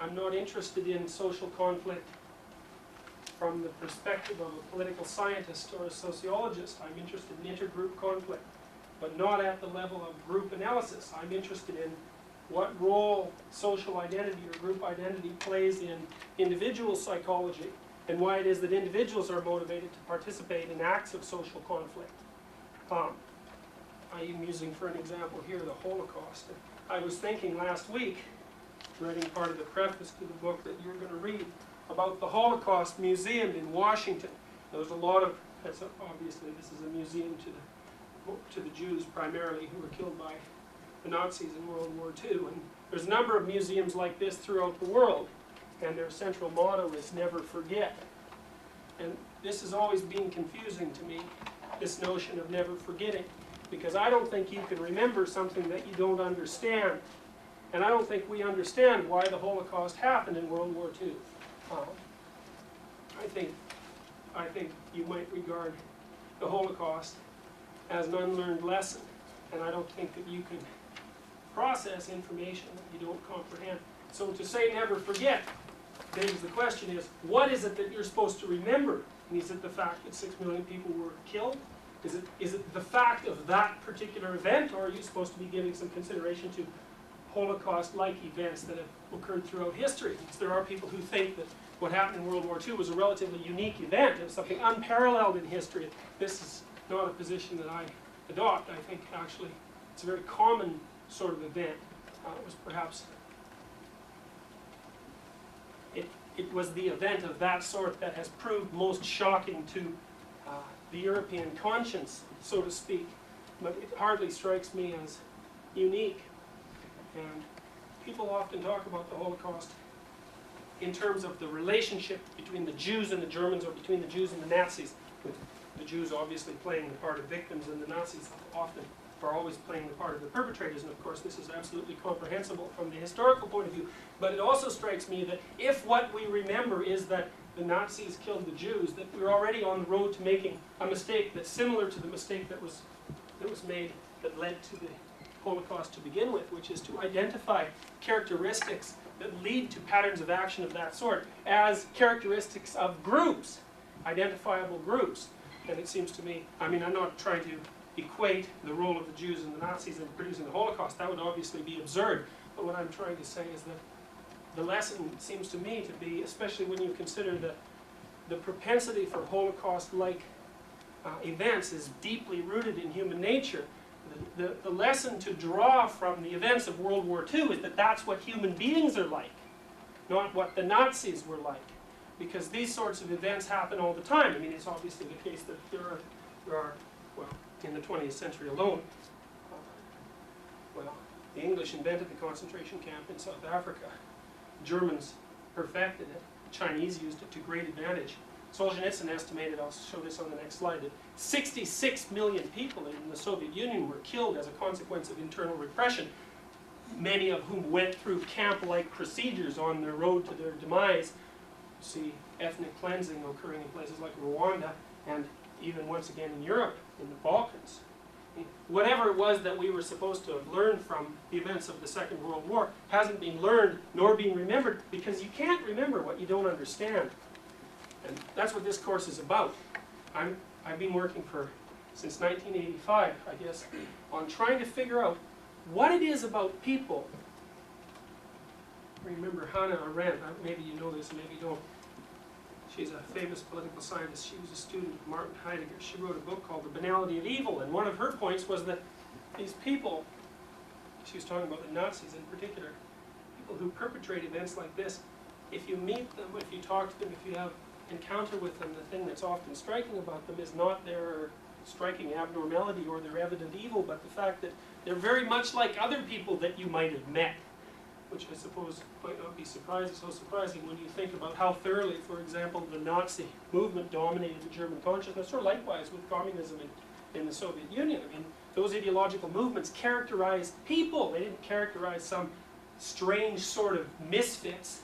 I'm not interested in social conflict from the perspective of a political scientist or a sociologist. I'm interested in intergroup conflict, but not at the level of group analysis. I'm interested in what role social identity or group identity plays in individual psychology, and why it is that individuals are motivated to participate in acts of social conflict. I am using for an example here the Holocaust. I was thinking last week, writing part of the preface to the book that you're going to read, about the Holocaust Museum in Washington. There's a lot of, obviously this is a museum to the Jews primarily who were killed by the Nazis in World War II. And there's a number of museums like this throughout the world, and their central motto is never forget. And this has always been confusing to me, this notion of never forgetting, because I don't think you can remember something that you don't understand. And I don't think we understand why the Holocaust happened in World War II. I think you might regard the Holocaust as an unlearned lesson, and I don't think that you can process information that you don't comprehend. So to say never forget, begs the question is, what is it that you're supposed to remember? And is it the fact that 6 million people were killed? Is it the fact of that particular event, or are you supposed to be giving some consideration to Holocaust-like events that have occurred throughout history? Because there are people who think that what happened in World War II was a relatively unique event. It was something unparalleled in history. This is not a position that I adopt. I think actually it's a very common sort of event. It was perhaps, it was the event of that sort that has proved most shocking to the European conscience, so to speak. But it hardly strikes me as unique. And people often talk about the Holocaust in terms of the relationship between the Jews and the Germans, or between the Jews and the Nazis, with the Jews obviously playing the part of victims, and the Nazis often are always playing the part of the perpetrators. And of course this is absolutely comprehensible from the historical point of view. But it also strikes me that if what we remember is that the Nazis killed the Jews, that we're already on the road to making a mistake that's similar to the mistake that was made, that led to the Holocaust to begin with, which is to identify characteristics that lead to patterns of action of that sort as characteristics of groups, identifiable groups. And it seems to me, I mean, I'm not trying to equate the role of the Jews and the Nazis in producing the Holocaust. That would obviously be absurd. But what I'm trying to say is that the lesson seems to me to be, especially when you consider the propensity for Holocaust-like events is deeply rooted in human nature. The lesson to draw from the events of World War II is that that's what human beings are like, not what the Nazis were like. Because these sorts of events happen all the time. I mean, it's obviously the case that there are well, in the 20th century alone, well, the English invented the concentration camp in South Africa. Germans perfected it. The Chinese used it to great advantage. Solzhenitsyn estimated, I'll show this on the next slide, that 66 million people in the Soviet Union were killed as a consequence of internal repression, many of whom went through camp-like procedures on their road to their demise. You see ethnic cleansing occurring in places like Rwanda, and even once again in Europe, in the Balkans. Whatever it was that we were supposed to have learned from the events of the Second World War hasn't been learned nor been remembered, because you can't remember what you don't understand. And that's what this course is about. I've been working since 1985, I guess, on trying to figure out what it is about people. Remember Hannah Arendt, maybe you know this, maybe you don't. She's a famous political scientist. She was a student of Martin Heidegger. She wrote a book called The Banality of Evil, and one of her points was that these people, she was talking about the Nazis in particular, people who perpetrate events like this, if you meet them, if you talk to them, if you have encounter with them, the thing that's often striking about them is not their striking abnormality or their evident evil, but the fact that they're very much like other people that you might have met, which I suppose might not be so surprising when you think about how thoroughly, for example, the Nazi movement dominated the German consciousness, or likewise with communism in the Soviet Union. I mean, those ideological movements characterized people. They didn't characterize some strange sort of misfits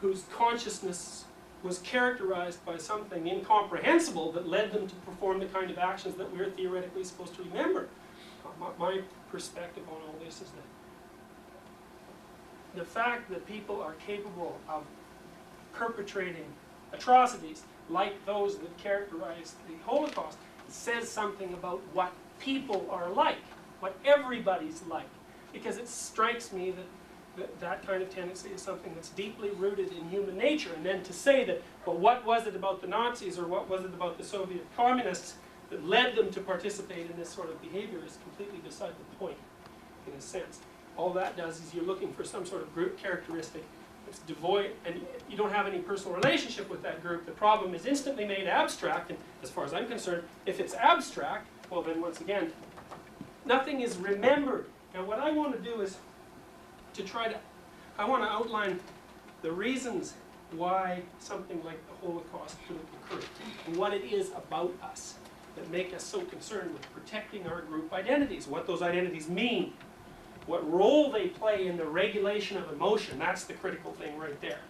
whose consciousness was characterized by something incomprehensible that led them to perform the kind of actions that we're theoretically supposed to remember. My perspective on all this is that the fact that people are capable of perpetrating atrocities like those that characterized the Holocaust says something about what people are like, what everybody's like. Because it strikes me that that kind of tendency is something that's deeply rooted in human nature. And then to say that, well, what was it about the Nazis or what was it about the Soviet communists that led them to participate in this sort of behavior is completely beside the point, in a sense. All that does is you're looking for some sort of group characteristic that's devoid, and you don't have any personal relationship with that group. The problem is instantly made abstract, and as far as I'm concerned, if it's abstract, well then once again, nothing is remembered. Now what I want to do is to I want to outline the reasons why something like the Holocaust could have occurred, and what it is about us that make us so concerned with protecting our group identities, what those identities mean, what role they play in the regulation of emotion. That's the critical thing right there.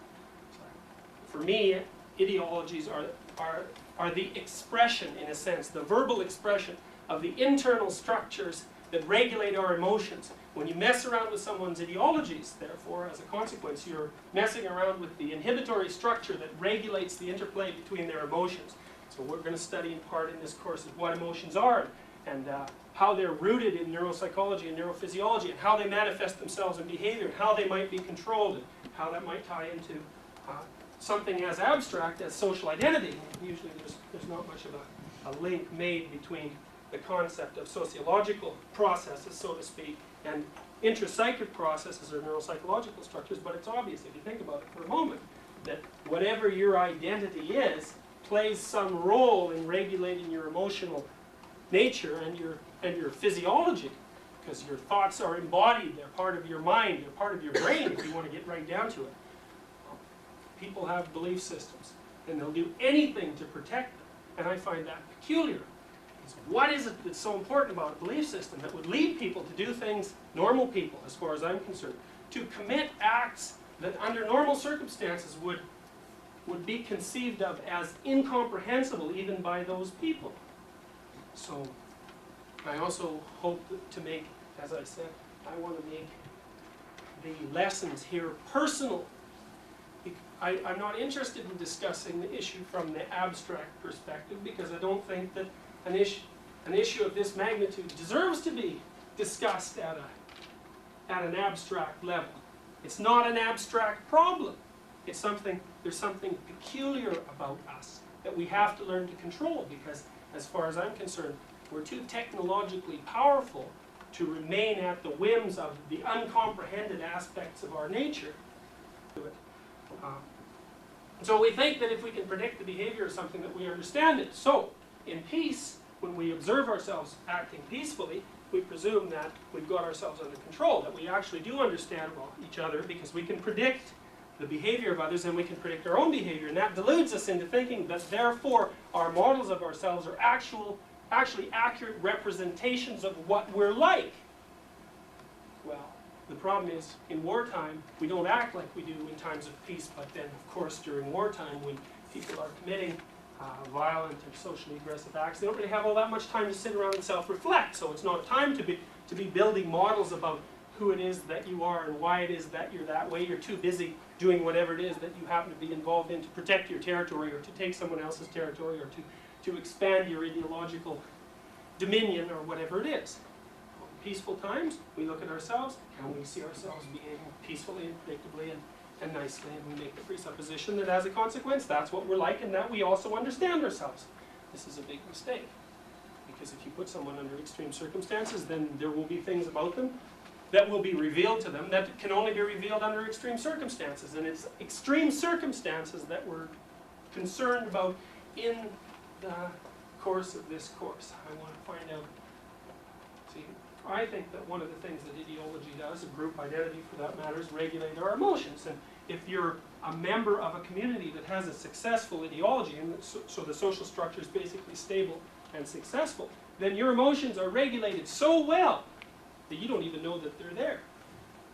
For me, ideologies are the expression, in a sense, the verbal expression of the internal structures that regulate our emotions. When you mess around with someone's ideologies, therefore, as a consequence, you're messing around with the inhibitory structure that regulates the interplay between their emotions. So we're going to study in part in this course of what emotions are, and how they're rooted in neuropsychology and neurophysiology, and how they manifest themselves in behavior, and how they might be controlled, and how that might tie into something as abstract as social identity. Usually there's not much of a link made between the concept of sociological processes, so to speak, and intrapsychic processes or neuropsychological structures, but it's obvious if you think about it for a moment that whatever your identity is plays some role in regulating your emotional nature and your physiology, because your thoughts are embodied, they're part of your mind, they're part of your brain if you want to get right down to it. People have belief systems, and they'll do anything to protect them, and I find that peculiar. What is it that's so important about a belief system that would lead people to do things, normal people as far as I'm concerned, to commit acts that under normal circumstances would be conceived of as incomprehensible even by those people? So I also hope to make, as I said, I want to make the lessons here personal. I'm not interested in discussing the issue from the abstract perspective, because I don't think that an issue of this magnitude deserves to be discussed at an abstract level. It's not an abstract problem. It's something, there's something peculiar about us that we have to learn to control, because as far as I'm concerned, we're too technologically powerful to remain at the whims of the uncomprehended aspects of our nature. So we think that if we can predict the behavior of something, that we understand it. So, in peace, when we observe ourselves acting peacefully, we presume that we've got ourselves under control, that we actually do understand each other, because we can predict the behavior of others and we can predict our own behavior. And that deludes us into thinking that therefore our models of ourselves are actually accurate representations of what we're like. Well, the problem is, in wartime, we don't act like we do in times of peace, but then, of course, during wartime, when people are committing violent or socially aggressive acts, they don't really have all that much time to sit around and self-reflect. So it's not a time to be building models about who it is that you are and why it is that you're that way. You're too busy doing whatever it is that you happen to be involved in to protect your territory, or to take someone else's territory, or to expand your ideological dominion, or whatever it is. In peaceful times, we look at ourselves and we see ourselves behaving peacefully and predictably and nicely, and we make the presupposition that as a consequence, that's what we're like, and that we also understand ourselves. This is a big mistake, because if you put someone under extreme circumstances, then there will be things about them that will be revealed to them that can only be revealed under extreme circumstances, and it's extreme circumstances that we're concerned about in the course of this course. I want to find out, see, I think that one of the things that ideology does, a group identity for that matter, is regulate our emotions. And if you're a member of a community that has a successful ideology, and so the social structure is basically stable and successful, then your emotions are regulated so well that you don't even know that they're there.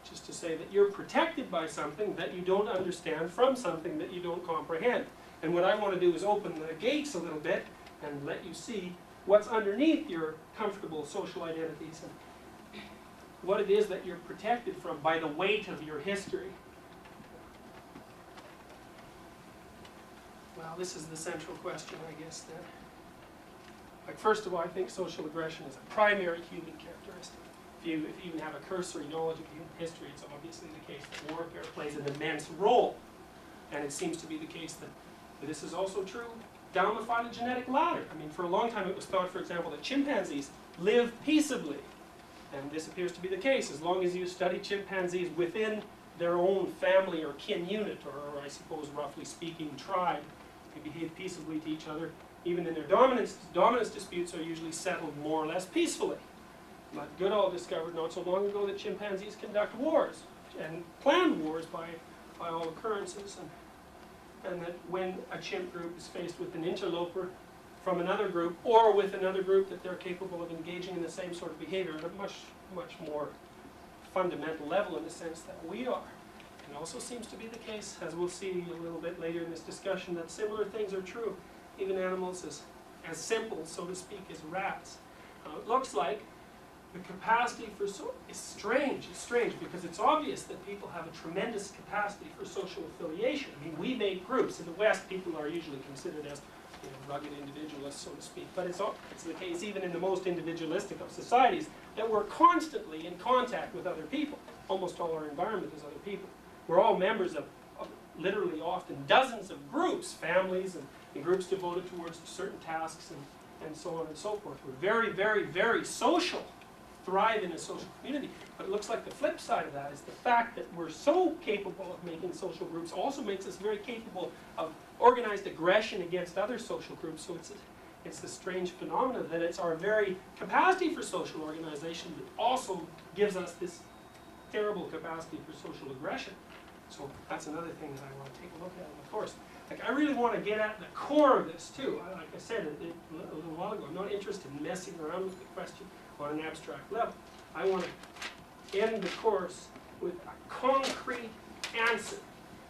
Which is to say that you're protected by something that you don't understand from something that you don't comprehend. And what I want to do is open the gates a little bit and let you see what's underneath your comfortable social identities. what it is that you're protected from by the weight of your history. Well, this is the central question, I guess, then. Like, first of all, I think social aggression is a primary human characteristic. If you even have a cursory knowledge of human history, it's obviously the case that warfare plays an immense role. And it seems to be the case that this is also true down the phylogenetic ladder. I mean, for a long time it was thought, for example, that chimpanzees live peaceably. And this appears to be the case, as long as you study chimpanzees within their own family or kin unit, or I suppose, roughly speaking, tribe. They behave peaceably to each other. Even in their dominance disputes are usually settled more or less peacefully. But Goodall discovered not so long ago that chimpanzees conduct wars, and planned wars by all occurrences, and that when a chimp group is faced with an interloper from another group, or with another group, that they're capable of engaging in the same sort of behavior at a much more fundamental level, in the sense that we are. It also seems to be the case, as we'll see a little bit later in this discussion, that similar things are true. Even animals as simple, so to speak, as rats. It looks like the capacity for it's strange, because it's obvious that people have a tremendous capacity for social affiliation. I mean, we make groups. In the West, people are usually considered as, you know, rugged individualists, so to speak. But it's the case even in the most individualistic of societies, that we're constantly in contact with other people. Almost all our environment is other people. We're all members of literally often dozens of groups, families, and groups devoted towards certain tasks, and so on and so forth. We're very, very, very social, thrive in a social community. But it looks like the flip side of that is the fact that we're so capable of making social groups also makes us very capable of organized aggression against other social groups. So it's a strange phenomenon that it's our very capacity for social organization that also gives us this terrible capacity for social aggression. So that's another thing that I want to take a look at in the course. Like, I really want to get at the core of this too. Like I said a little while ago, I'm not interested in messing around with the question on an abstract level. I want to end the course with a concrete answer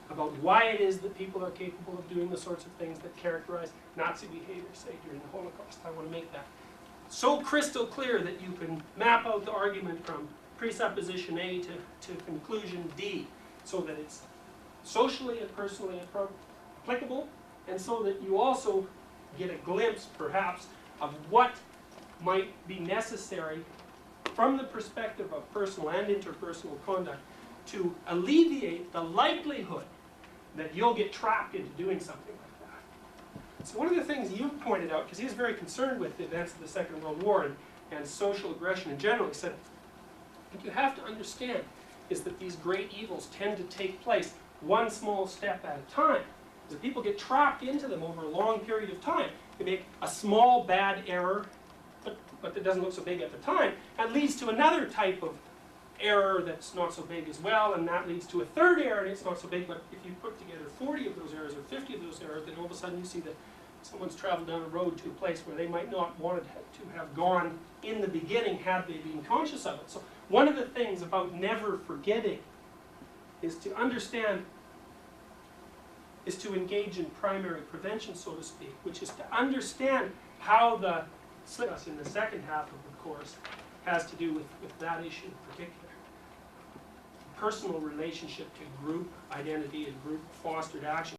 about why it is that people are capable of doing the sorts of things that characterize Nazi behavior, say, during the Holocaust. I want to make that so crystal clear that you can map out the argument from presupposition A to conclusion D, so that it's socially and personally applicable, and so that you also get a glimpse, perhaps, of what might be necessary from the perspective of personal and interpersonal conduct to alleviate the likelihood that you'll get trapped into doing something like that. So one of the things you pointed out, because he was very concerned with the events of the Second World War and social aggression in general, he said, what you have to understand is that these great evils tend to take place one small step at a time. Because people get trapped into them over a long period of time. They make a small bad error, but that doesn't look so big at the time, and leads to another type of error that's not so big as well, and that leads to a third error, and it's not so big, but if you put together 40 of those errors or 50 of those errors, then all of a sudden you see that someone's traveled down a road to a place where they might not want to have gone in the beginning had they been conscious of it. So one of the things about never forgetting is to understand, is to engage in primary prevention, so to speak, which is to understand how the slip in the second half of the course has to do with that issue in particular. Personal relationship to group identity and group fostered action.